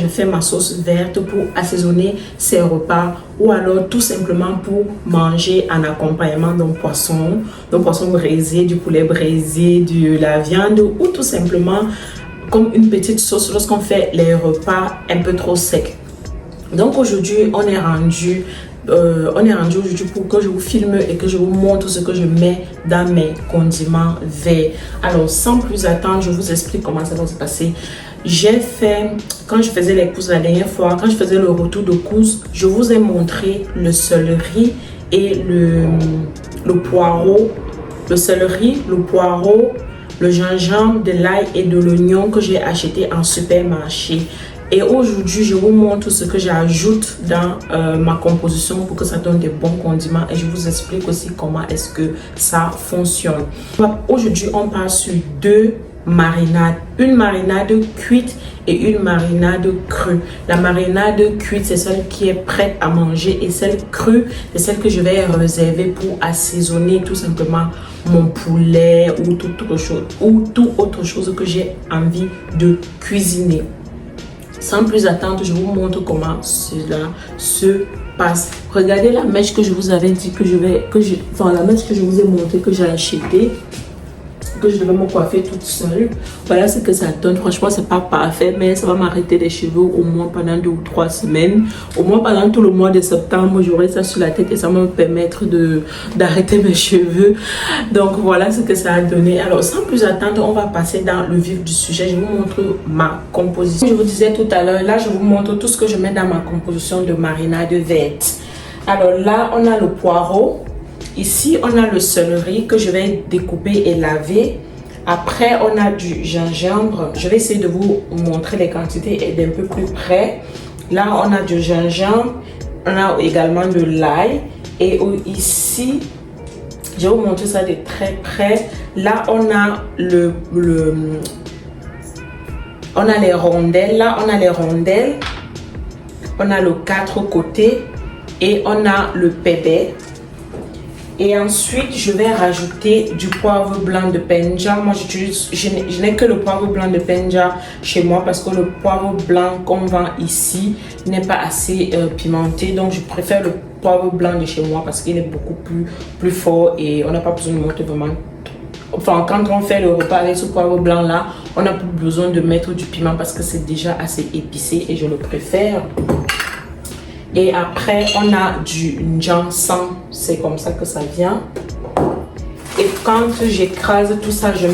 Je fais ma sauce verte pour assaisonner ces repas ou alors tout simplement pour manger en accompagnement d'un poisson braisé, du poulet braisé, de la viande ou tout simplement comme une petite sauce lorsqu'on fait les repas un peu trop secs. Donc aujourd'hui, on est rendu aujourd'hui pour que je vous filme et que je vous montre ce que je mets dans mes condiments verts. Alors sans plus attendre, je vous explique comment ça va se passer. J'ai fait, quand je faisais les courses la dernière fois, quand je faisais le retour de courses, je vous ai montré le céleri et le poireau. Le céleri, le poireau, le gingembre, de l'ail et de l'oignon que j'ai acheté en supermarché. Et aujourd'hui, je vous montre ce que j'ajoute dans ma composition pour que ça donne des bons condiments. Et je vous explique aussi comment est-ce que ça fonctionne. Aujourd'hui, on part sur deux marinades. Une marinade cuite et une marinade crue. La marinade cuite, c'est celle qui est prête à manger. Et celle crue, c'est celle que je vais réserver pour assaisonner tout simplement mon poulet ou toute autre chose que j'ai envie de cuisiner. Sans plus attendre, je vous montre comment cela se passe. Regardez la mèche que je vous avais dit la mèche que je vous ai montré que j'ai achetée, que je devais me coiffer toute seule. Voilà ce que ça donne. Franchement, c'est pas parfait, mais ça va m'arrêter les cheveux au moins pendant 2 ou 3 semaines. Au moins pendant tout le mois de septembre, j'aurai ça sur la tête et ça va me permettre d'arrêter mes cheveux. Donc voilà ce que ça a donné. Alors sans plus attendre, on va passer dans le vif du sujet. Je vous montre ma composition. Je vous disais tout à l'heure, là je vous montre tout ce que je mets dans ma composition de marinade verte. Alors là, on a le poireau. Ici, on a le céleri que je vais découper et laver. Après, on a du gingembre. Je vais essayer de vous montrer les quantités et d'un peu plus près. Là, on a du gingembre. On a également de l'ail. Et ici, je vais vous montrer ça de très près. Là, on a on a les rondelles. Là, on a les rondelles. On a le 4 côtés. Et on a le pépé. Et ensuite, je vais rajouter du poivre blanc de Penja. Moi, je n'ai que le poivre blanc de Penja chez moi parce que le poivre blanc qu'on vend ici n'est pas assez pimenté. Donc, je préfère le poivre blanc de chez moi parce qu'il est beaucoup plus fort et on n'a pas besoin de monter vraiment. Enfin, quand on fait le repas avec ce poivre blanc là, on n'a plus besoin de mettre du piment parce que c'est déjà assez épicé et je le préfère. Et après, on a du ginseng. C'est comme ça que ça vient. Et quand j'écrase tout ça, je mets